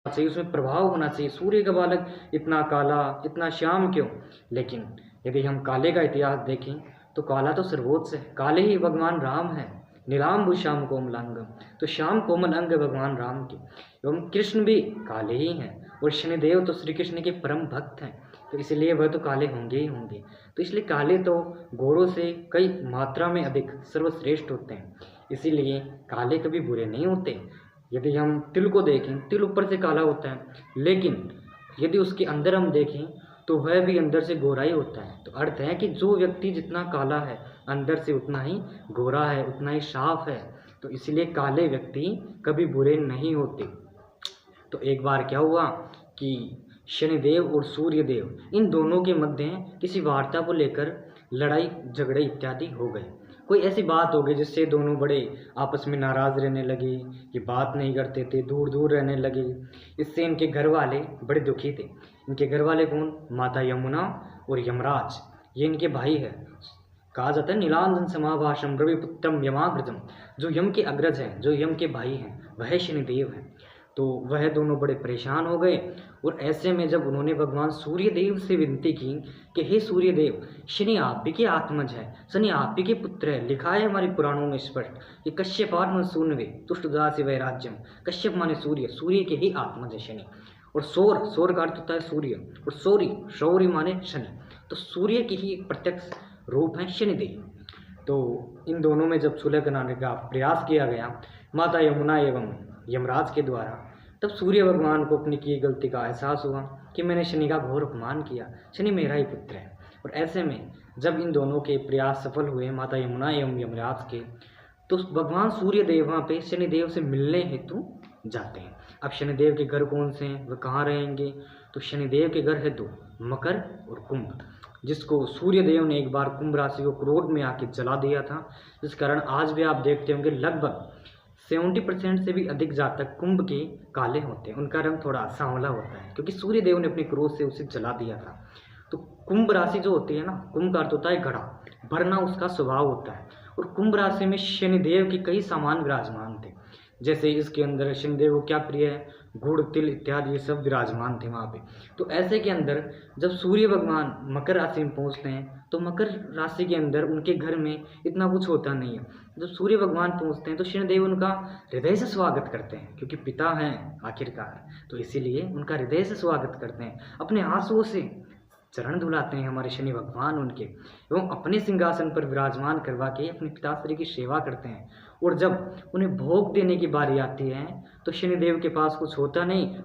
चाहिए, उसमें प्रभाव होना चाहिए। सूर्य का बालक इतना काला, इतना श्याम क्यों? लेकिन यदि हम काले का इतिहास देखें तो काला तो सर्वोच्च है, काले ही भगवान राम हैं। नीलाम्बु श्याम कोमलांगम, तो श्याम कोमल अंग भगवान राम के। एवं कृष्ण भी काले ही हैं और शनिदेव तो श्री कृष्ण के परम भक्त हैं, तो इसलिए वह तो काले होंगे ही होंगे। तो इसलिए काले तो गोरों से कई मात्रा में अधिक सर्वश्रेष्ठ होते हैं, इसीलिए काले कभी बुरे नहीं होते। यदि हम तिल को देखें, तिल ऊपर से काला होता है, लेकिन यदि उसके अंदर हम देखें तो वह भी अंदर से गोरा ही होता है। तो अर्थ है कि जो व्यक्ति जितना काला है अंदर से उतना ही गोरा है, उतना ही साफ है। तो इसलिए काले व्यक्ति कभी बुरे नहीं होते। तो एक बार क्या हुआ कि शनिदेव और सूर्यदेव इन दोनों के मध्य किसी वार्ता को लेकर लड़ाई झगड़े इत्यादि हो गए। कोई ऐसी बात हो गई जिससे दोनों बड़े आपस में नाराज़ रहने लगे, ये बात नहीं करते थे, दूर दूर रहने लगे। इससे इनके घर वाले बड़े दुखी थे। इनके घर वाले कौन? माता यमुना और यमराज, ये इनके भाई है। कहा जाता है नीलांजन समाभाषम रविपुत्रम यमाग्रजम, जो यम के अग्रज हैं, जो यम के भाई हैं, वह शनिदेव हैं। तो वह दोनों बड़े परेशान हो गए। और ऐसे में जब उन्होंने भगवान सूर्यदेव से विनती की कि हे सूर्यदेव, शनि आप ही के आत्मज है, शनि आप ही के पुत्र है। लिखा है हमारे पुराणों में स्पष्ट कि कश्यपात्म सूर्यवे तुष्टदासी वैराज्यम। कश्यप माने सूर्य, सूर्य के ही आत्मज है शनि। और सौर, सौर का अर्थ होता है सूर्य, और शौरी, शौरी माने शनि। तो सूर्य के ही एक प्रत्यक्ष रूप है शनिदेव। तो इन दोनों में जब सुलह कराने का प्रयास किया गया माता यमुना एवं यमराज के द्वारा, तब सूर्य भगवान को अपनी की गलती का एहसास हुआ कि मैंने शनि का घोर अपमान किया, शनि मेरा ही पुत्र है। और ऐसे में जब इन दोनों के प्रयास सफल हुए माता यमुना एवं यमराज के, तो भगवान सूर्य देव वहाँ पे शनिदेव से मिलने हेतु जाते हैं। अब शनिदेव के घर कौन से हैं, वह कहाँ रहेंगे? तो शनिदेव के घर है दो, मकर और कुंभ, जिसको सूर्य देव ने एक बार कुंभ राशि को क्रोध में आके जला दिया था। जिस कारण आज भी आप देखते होंगे लगभग 70% से भी अधिक जातक कुंभ के काले होते हैं, उनका रंग थोड़ा सांवला होता है, क्योंकि सूर्य देव ने अपने क्रोध से उसे जला दिया था। तो कुंभ राशि जो होती है ना, कुंभ का अर्थ होता है घड़ा, भरना उसका स्वभाव होता है। और कुंभ राशि में शनिदेव के कई सामान विराजमान थे। जैसे इसके अंदर शनिदेव को क्या प्रिय है? गुड़, तिल इत्यादि ये सब विराजमान थे वहाँ पे। तो ऐसे के अंदर जब सूर्य भगवान मकर राशि में पहुँचते हैं तो मकर राशि के अंदर उनके घर में इतना कुछ होता नहीं है। जब सूर्य भगवान पहुँचते हैं तो शनिदेव उनका हृदय से स्वागत करते हैं, क्योंकि पिता हैं आखिरकार, तो इसीलिए उनका हृदय से स्वागत करते हैं। अपने आंसुओं से चरण धुलाते हैं हमारे शनि भगवान उनके, एवं अपने सिंहासन पर विराजमान करवा के अपने पिताश्री की सेवा करते हैं। और जब उन्हें भोग देने की बारी आती है तो शनिदेव के पास कुछ होता नहीं,